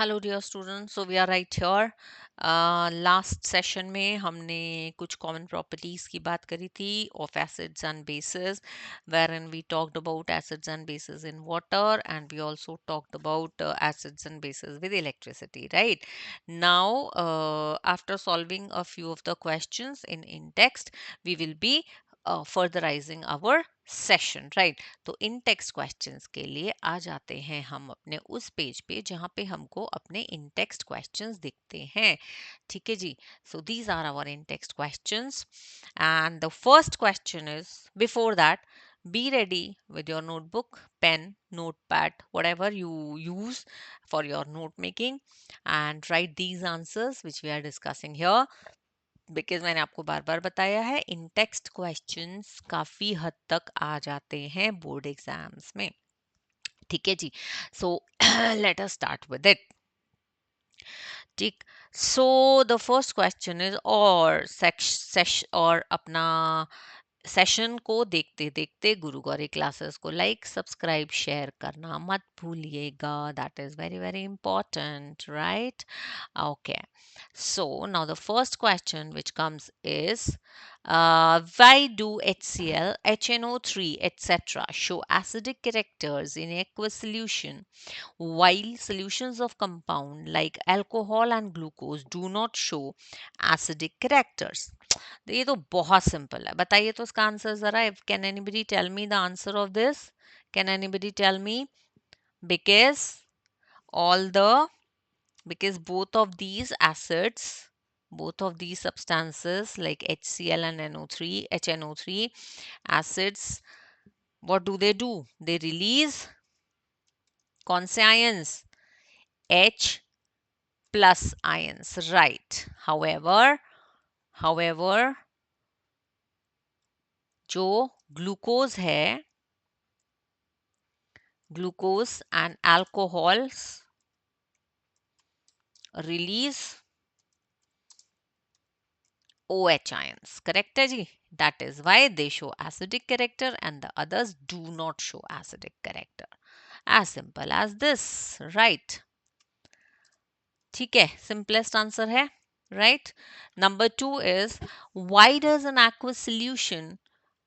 Hello dear students, so we are right here. Last session में हमने कुछ common properties की बात करी थी of acids and bases, wherein we talked about acids and bases in water, and we also talked about acids and bases with electricity, right? Now, after solving a few of the questions in text, we will be furtherizing our session, right? तो इन text questions के लिए आ जाते हैं हम अपने उस page पे जहां पे हमको अपने इन टेक्स्ट क्वेश्चंस दिखते हैं। ठीक है जी। So these are our in text questions and the first question is, before that, be ready with your notebook, pen, notepad, whatever you use for your note making, and write these answers which we are discussing here, because मैंने आपको बार बार बताया है इन text questions काफी हद तक आ जाते हैं board exams में। ठीक है जी। So let us start with it. ठीक। So the first question is, और सेक्श और अपना सेशन को देखते देखते गुरु गौरी क्लासेस को लाइक, सब्सक्राइब, शेयर करना मत भूलिएगा। That is very very important, right? Okay. So now the first question which comes is, why do HCl, HNO3, etc. show acidic characters in aqueous solution, while solutions of compound like alcohol and glucose do not show acidic characters? तो ये तो बहुत simple है, बताइए तो इसका answer जरा। Can anybody tell me the answer of this? Can anybody tell me? Because all the because both of these acids, both of these substances like HCl and NO3, HNO3 acids, what do? They release कौन से ions? H plus ions, right? However, जो glucose है, glucose and alcohols release OH ions, correct है जी? That is why they show acidic character and the others do not show acidic character. As simple as this, right? ठीक है, simplest answer है, right? Number 2 is, why does an aqueous solution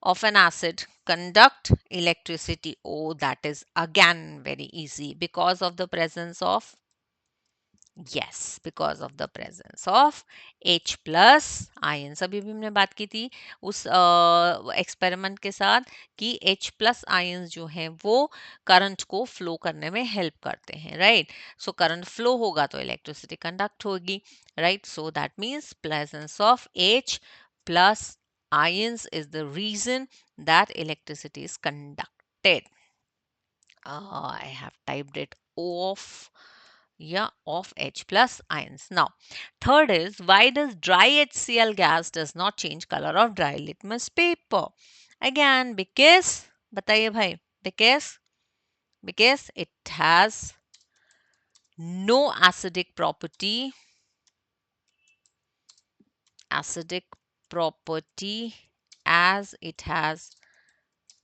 of an acid conduct electricity? Oh, that is again very easy, because of the presence of, yes, because of the presence of H plus ions. अभी भी हमने बात की थी उस experiment के साथ कि H plus ions जो हैं वो करंट को फ्लो करने में हेल्प करते हैं, राइट? सो करंट फ्लो होगा तो इलेक्ट्रिसिटी कंडक्ट होगी, right? So that means presence of H plus ions is the reason that electricity is conducted. I have typed it off. Yeah, of H plus ions. Now, third is, why does dry HCl gas does not change color of dry litmus paper? Again, because, बताइए भाई, because it has no acidic property as it has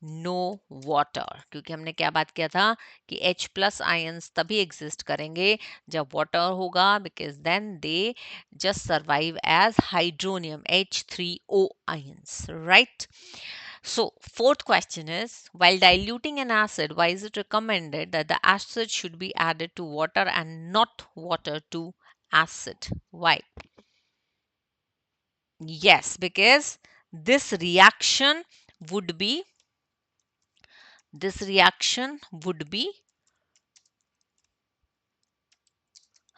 no water. क्योंकि हमने क्या बात किया था कि H plus ions तभी एग्जिस्ट करेंगे जब वाटर होगा, because then they just survive as hydronium H3O ions, right? So fourth question is, while diluting an acid, why is it recommended that the acid should be added to water and not water to acid? Why? Yes, because this reaction would be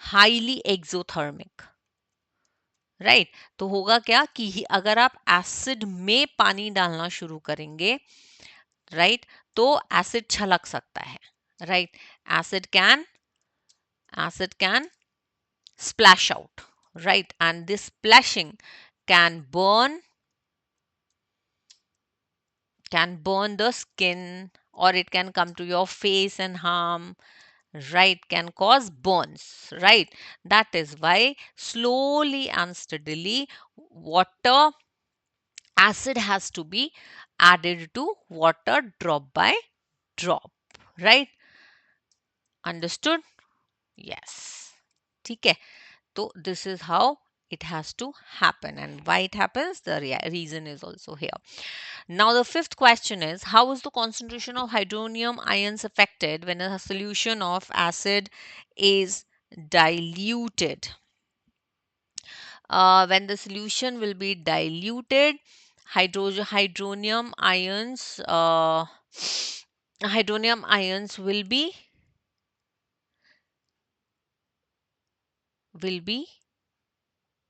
highly exothermic, right? तो होगा क्या कि अगर आप acid में पानी डालना शुरू करेंगे, राइट, तो एसिड छलक सकता है, right? Acid can splash out, right? And this splashing can burn the skin, or it can come to your face and harm, right? Can cause burns, right? That is why slowly and steadily water acid has to be added to water drop by drop, right? Understood? Yes. ठीक है, तो this is how it has to happen, and why it happens, the reason is also here. Now the fifth question is, how is the concentration of hydronium ions affected when a solution of acid is diluted? When the solution will be diluted, hydronium ions hydronium ions will be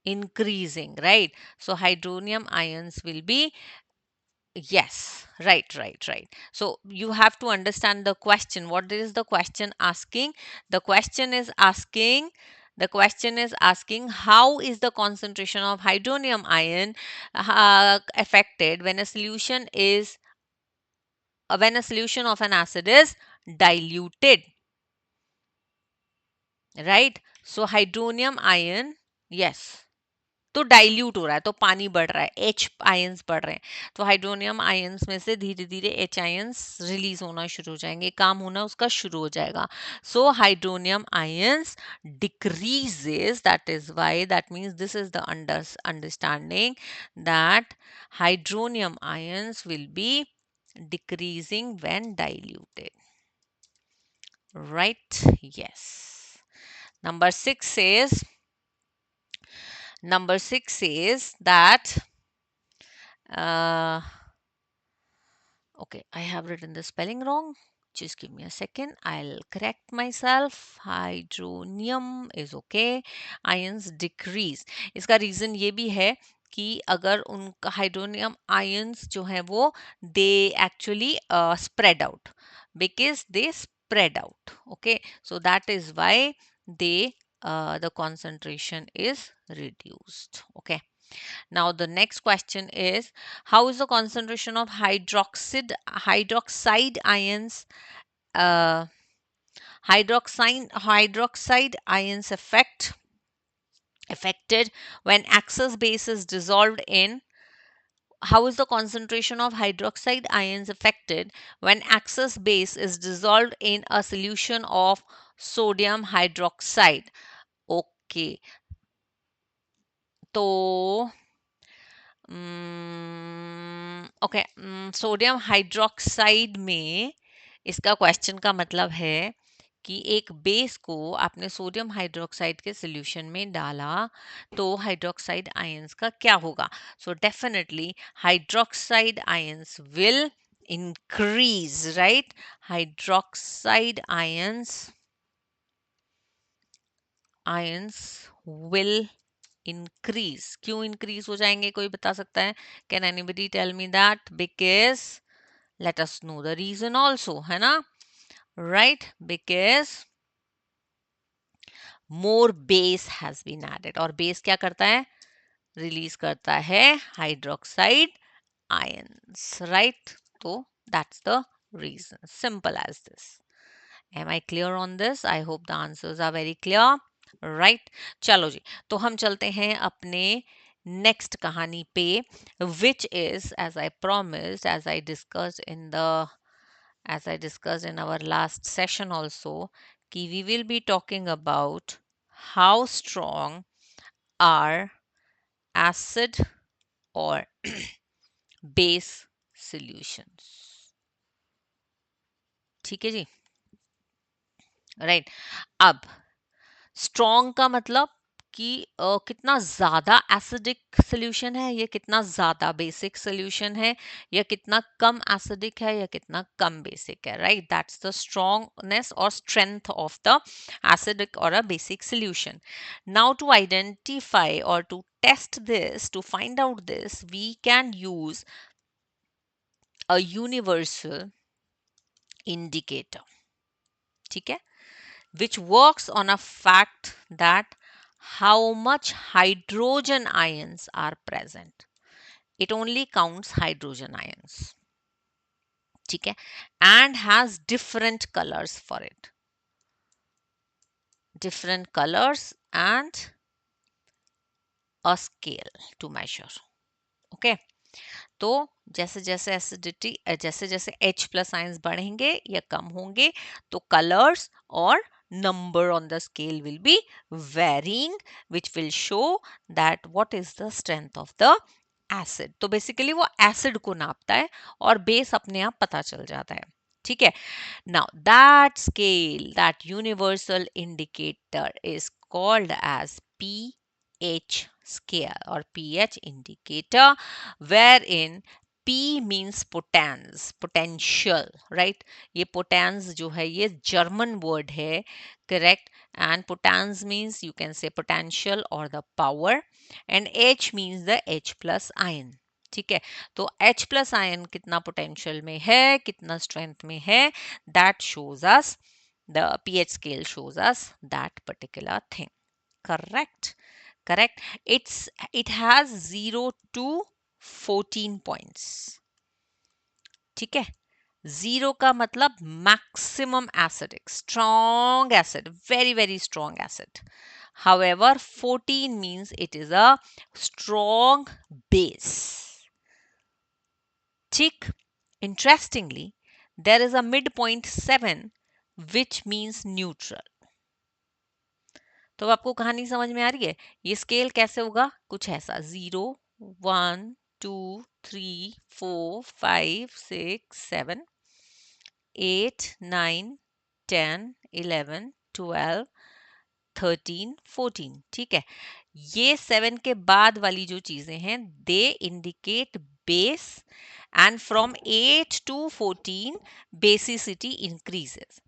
increasing, right? So hydronium ions will be, yes, right, right, right. So you have to understand the question. What is the question asking? The question is asking, how is the concentration of hydronium ion affected when a solution is when a solution of an acid is diluted, right? So hydronium ion, yes, तो dilute हो रहा है, तो पानी बढ़ रहा है, H ions बढ़ रहे हैं, तो हाइड्रोनियम आयंस में से धीरे धीरे एच आयंस रिलीज होना शुरू हो जाएंगे, काम होना उसका शुरू हो जाएगा. So hydronium ions decreases, that is why, that means this is the understanding that hydronium ions will be decreasing when diluted, right? Yes. Number 6 says, that okay, I have written the spelling wrong. Just give me a second. I'll correct myself. Hydronium is okay. Ions decrease. इसका reason ये भी है कि अगर उनका hydronium ions जो है वो they actually spread out, because they spread out. Okay, so that is why they the concentration is reduced. Okay. Now the next question is, how is the concentration of hydroxide ions uh, hydroxide ions affected when excess base is dissolved in, how is the concentration of hydroxide ions affected when excess base is dissolved in a solution of sodium hydroxide? Okay, तो okay, sodium hydroxide में इसका question का मतलब है कि एक base को आपने सोडियम हाइड्रोक्साइड के सॉल्यूशन में डाला तो हाइड्रोक्साइड आयंस का क्या होगा? So definitely hydroxide ions will increase, right? Hydroxide ions will increase. क्यों इंक्रीज हो जाएंगे, कोई बता सकता है? Can anybody tell me that? Because let us know the reason also, है ना? Right, because more base has been added. और बेस क्या करता है? रिलीज करता है हाइड्रोक्साइड आयंस, राइट? तो that's the reason, simple as this. Am I clear on this? I hope the answers are very clear. Right? चलो जी, तो हम चलते हैं अपने नेक्स्ट कहानी पे, which is, as I promised, as I discussed in our last session also, कि we will be talking about how strong are acid or base solutions. ठीक है जी, राइट? अब स्ट्रॉन्ग का मतलब कि कितना ज्यादा एसिडिक सोल्यूशन है, या कितना ज्यादा बेसिक सोल्यूशन है, या कितना कम एसिडिक है, या कितना कम बेसिक है, राइट? दैट्स द स्ट्रॉन्गनेस और स्ट्रेंथ ऑफ द एसिडिक और a basic solution. Now to identify और to test this, to find out this, we can use a universal indicator. ठीक है, which works on a fact that how much hydrogen ions are present. It only counts hydrogen ions. ठीक है, and has different colors for it. Different colors and a scale to measure. Okay. तो जैसे जैसे acidity, जैसे जैसे H plus ions बढ़ेंगे या कम होंगे, तो कलर्स और number on the scale will be varying, which will show that what is the strength of the acid. तो basically वो acid को नापता है और base अपने आप पता चल जाता है. ठीक है. Now that scale, that universal indicator is called as pH scale or pH indicator, wherein P means potens, potential, right? ये potens जो है ये German word है, correct? And potens means you can say potential or the power, and H means the H plus ion. ठीक है. तो H plus ion कितना potential में है, कितना स्ट्रेंथ में है, that shows us, the pH scale shows us that particular thing. Correct. Correct. It has 0 to 14 points. ठीक है. 0 का मतलब maximum acidic, strong acid, very very strong acid. However, 14 means it is a strong base. ठीक. Interestingly, there is a midpoint 7 which means neutral. तो आपको कहानी समझ में आ रही है. ये स्केल कैसे होगा, कुछ ऐसा 0 1 2 3 4 5 6 7 8 9 10 11 12 13 14. ठीक है. ये 7 के बाद वाली जो चीजें हैं they indicate base, and from 8 to 14 basicity increases,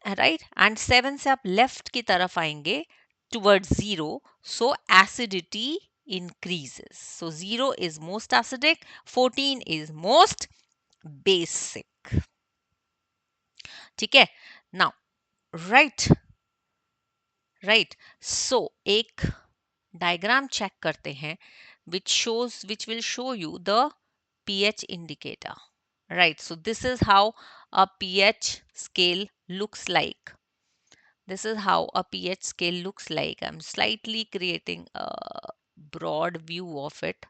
right. And 7 से आप लेफ्ट की तरफ आएंगे towards 0, so acidity increases. So 0 is most acidic, 14 is most basic. ठीक है. Now, right, right. So एक डायग्राम चेक करते हैं which will show you the pH indicator. Right, so this is how a pH scale looks like. This is how a pH scale looks like. I'm slightly creating a broad view of it.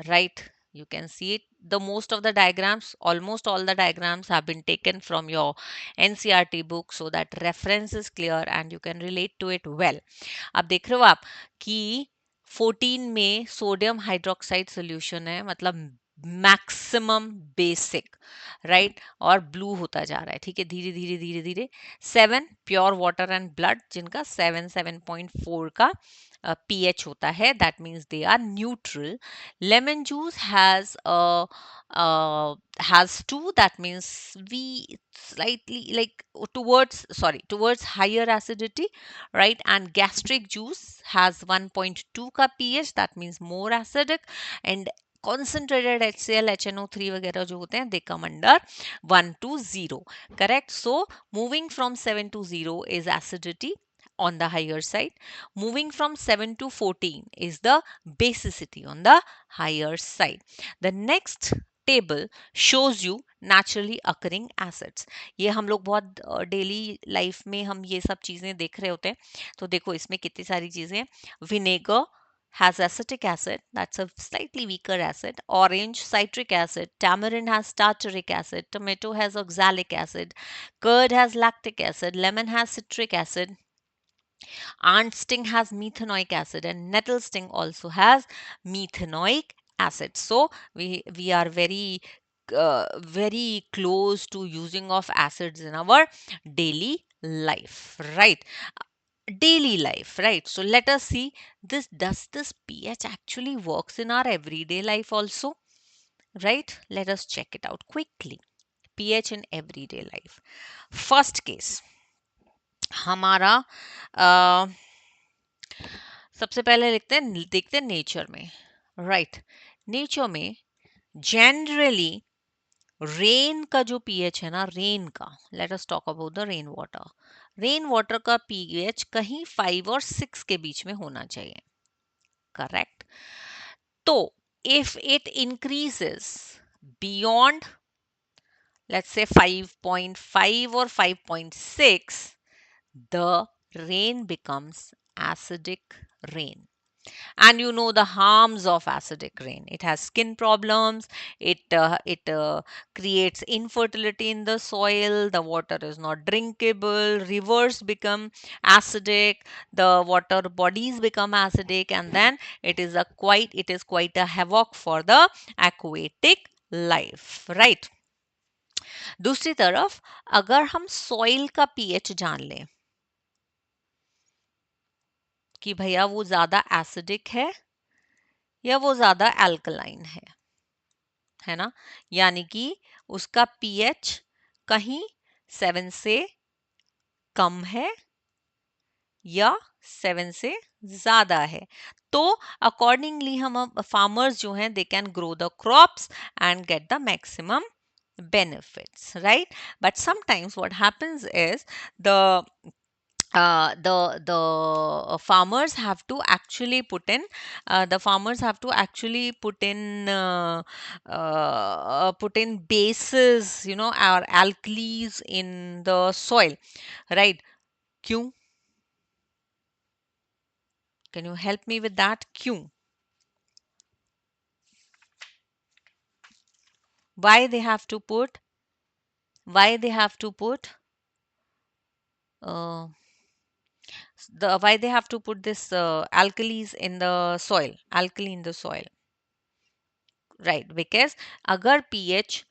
Right, you can see it. The most of the diagrams, almost all the diagrams have been taken from your NCERT book, so that reference is clear and you can relate to it well. अब देख रहे हो आप कि 14 में sodium hydroxide solution है, मतलब maximum basic, right, और ब्लू होता जा रहा है. ठीक है, धीरे धीरे धीरे धीरे. 7 प्योर वाटर एंड ब्लड, जिनका 7.4 का pH होता है, that means they are neutral. Lemon juice has 2, that means we slightly like towards higher acidity, right? And gastric juice has 1.2 ka pH, that means more acidic. And concentrated HCl, HNO3 वगैरह जो होते हैं, they come under 1 to 0. Correct. So moving from 7 to 0 is acidity on the higher side. Moving from 7 to 14 is the basicity on the higher side. The next table shows you naturally occurring acids. ये हम लोग बहुत daily life में हम ये सब चीजें देख रहे होते हैं. तो देखो इसमें कितनी सारी चीजें हैं. Vinegar has acetic acid, that's a slightly weaker acid. Orange, citric acid. Tamarind has tartaric acid. Tomato has oxalic acid. Curd has lactic acid. Lemon has citric acid. Ant sting has methanoic acid, and nettle sting also has methanoic acid. So we are very close to using of acids in our daily life, right? Daily life, right? So let us see this. Does this pH actually works in our everyday life also, right? Let us check it out quickly. pH in everyday life. First case, हमारा सबसे पहले देखते हैं nature में, right. Nature में generally rain का जो pH है ना, रेन का, let us talk about the rain water. Rain water का पीएच कहीं 5 और 6 के बीच में होना चाहिए. करेक्ट. तो if it increases beyond let's say 5.5 or 5.6, the rain becomes acidic rain. And you know the harms of acidic rain. It has skin problems. It creates infertility in the soil. The water is not drinkable. Rivers become acidic. The water bodies become acidic, and then it is quite a havoc for the aquatic life, right? दूसरी तरफ अगर हम soil का pH जान लें कि भैया वो ज्यादा एसिडिक है या वो ज्यादा अल्कलाइन है ना, यानी कि उसका पीएच कहीं 7 से कम है या 7 से ज्यादा है, तो अकॉर्डिंगली हम फार्मर्स जो हैं they can grow the crops and get the maximum benefits, right? But sometimes what happens is the farmers have to actually put in bases, you know, or alkalis in the soil, right? Kyun? Can you help me with that? Kyun? Why they have to put? Why they have to put? Uh, why they have to put this alkalis in the soil? Alkali in the soil, right? Because अगर pH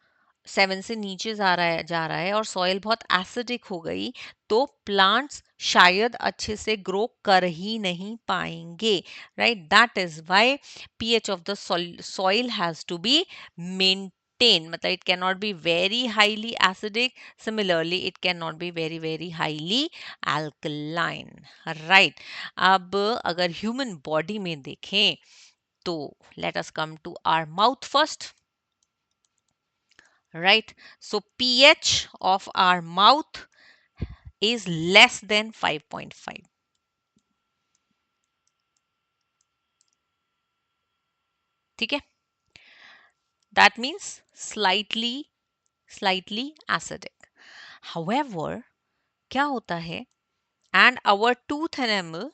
7 से नीचे जा रहा है और soil बहुत acidic हो गई तो प्लांट्स शायद अच्छे से ग्रो कर ही नहीं पाएंगे, right? That is why pH of the soil has to be maintain, मतलब it can not be very highly acidic, similarly it can not be very very highly alkaline, right? अब अगर ह्यूमन बॉडी में देखें तो let us come to our mouth first, right? So pH of our mouth is less than 5.5. ठीक है? That means slightly acidic. However, क्या होता है? And our tooth enamel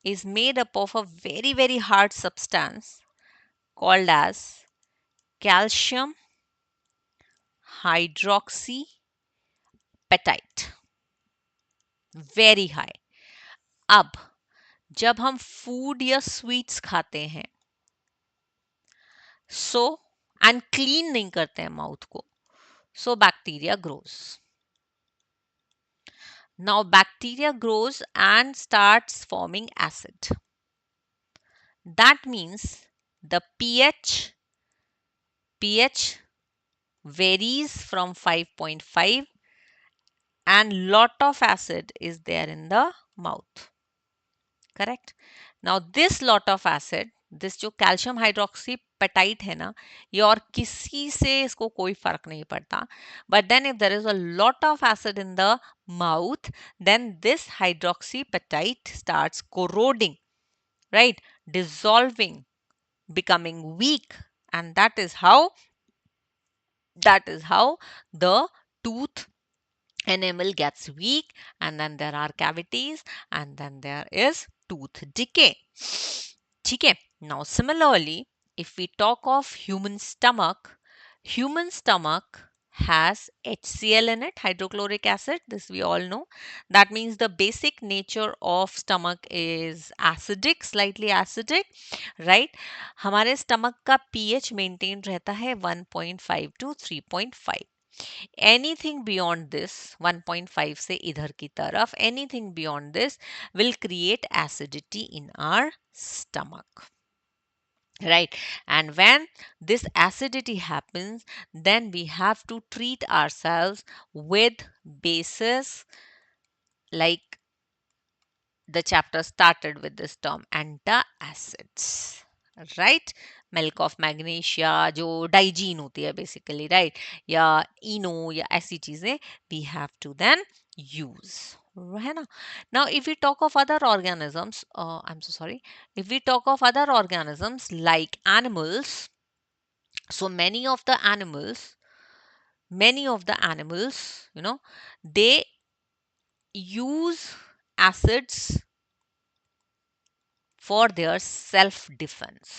is made up of a very very hard substance called as calcium hydroxyapatite. Very high. अब जब हम food या sweets खाते हैं सो एंड क्लीन नहीं करते हैं माउथ को, so bacteria grows. Now bacteria grows and starts forming acid. That means the pH varies from 5.5 and lot of acid is there in the mouth. Correct? Now this lot of acid, this जो calcium hydroxy petite है ना, ये और किसी से इसको कोई फर्क नहीं पड़ता, but then if there is a lot of acid in the mouth then this hydroxyapatite starts corroding, right, dissolving, becoming weak, and that is how the tooth enamel gets weak, and then there are cavities, and then there is tooth decay. ठीक है? Now similarly, if we talk of human stomach has HCl in it, hydrochloric acid, this we all know. That means the basic nature of stomach is acidic, slightly acidic, right? हमारे stomach का pH maintained रहता है 1.5 to 3.5. Anything beyond this 1.5 से इधर की तरफ, anything beyond this will create acidity in our stomach, right? And when this acidity happens, then we have to treat ourselves with bases, like the chapter started with this term, antacids, right? Milk of magnesia जो Digene होती है basically, right, या Eno या ऐसी चीजें we have to then use, है ना? Now if we talk of other organisms, I am so sorry, if we talk of other organisms like animals, so many of the animals, you know, they use acids for their self defense.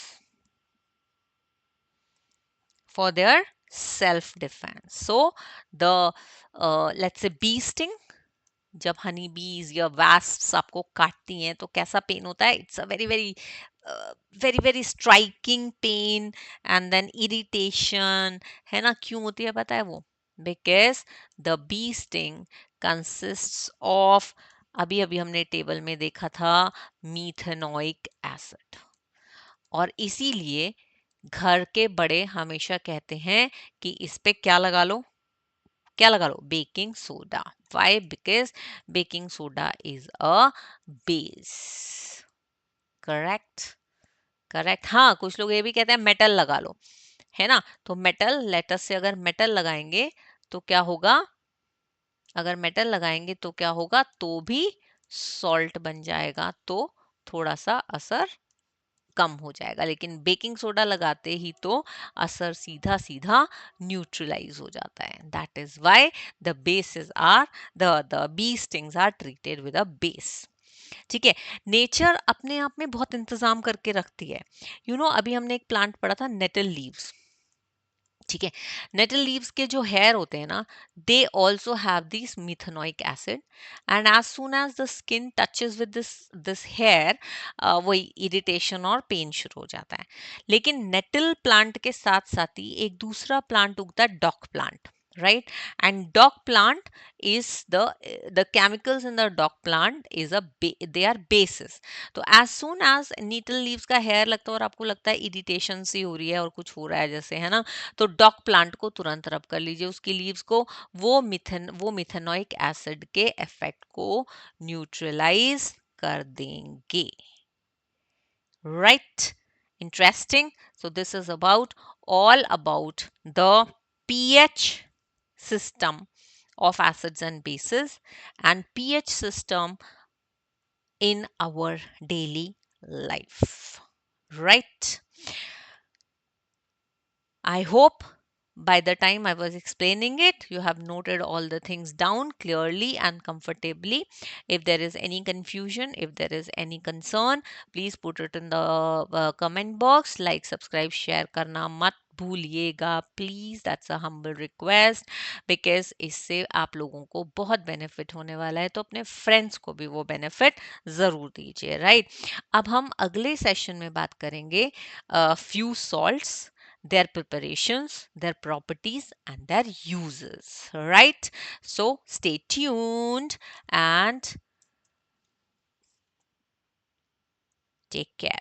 For their self defense. So the let's say bee sting, जब हनी बीज या wasps आपको काटती हैं तो कैसा pain होता है? It's a very very very very striking pain and then irritation, है ना? क्यों होती है पता है वो? Because the bee sting consists of, अभी अभी हमने टेबल में देखा था, मीथेनोइक एसिड। और इसीलिए घर के बड़े हमेशा कहते हैं कि इस पे क्या लगा लो, क्या लगा लो? Baking soda. Why? Because baking soda is a base. Correct, correct. हाँ, कुछ लोग ये भी कहते हैं मेटल लगा लो, है ना? तो मेटल, लेटस से अगर मेटल लगाएंगे तो क्या होगा? अगर मेटल लगाएंगे तो क्या होगा? तो भी सॉल्ट बन जाएगा, तो थोड़ा सा असर कम हो जाएगा। लेकिन बेकिंग सोडा लगाते ही तो असर सीधा सीधा न्यूट्रलाइज हो जाता है। That is why the bases are the bee stings are treated with a base. ठीक है? नेचर अपने आप में बहुत इंतजाम करके रखती है। अभी हमने एक प्लांट पढ़ा था, नेटल लीव्स। ठीक है? नेटल लीव्स के जो हेयर होते हैं ना, they also have this methanoic acid, and as soon as the skin touches with this this hair, वही इरिटेशन और पेन शुरू हो जाता है। लेकिन नेटल प्लांट के साथ साथ ही एक दूसरा प्लांट उगता है, dock plant, right? And dock plant is the chemicals in the dock plant is they are bases. तो as soon as needle leaves का हेयर लगता है और आपको लगता है इरिटेशन सी हो रही है और कुछ हो रहा है जैसे, है ना? तो डॉक प्लांट को तुरंत रब कर लीजिए, उसकी लीव्स को। वो मिथेनोइक एसिड के इफेक्ट को न्यूट्रलाइज कर देंगे। Right? Interesting. So this is about all about the pH system of acids and bases and pH system in our daily life. Right? I hope by the time I was explaining it, you have noted all the things down clearly and comfortably. If there is any confusion, if there is any concern, please put it in the comment box. Like, subscribe, share करना मत भूलिएगा please. That's a humble request, because इससे आप लोगों को बहुत benefit होने वाला है, तो अपने फ्रेंड्स को भी वो बेनिफिट ज़रूर दीजिए। राइट? अब हम अगले सेशन में बात करेंगे few salts, their preparations, their properties, and their uses. Right? So stay tuned and take care.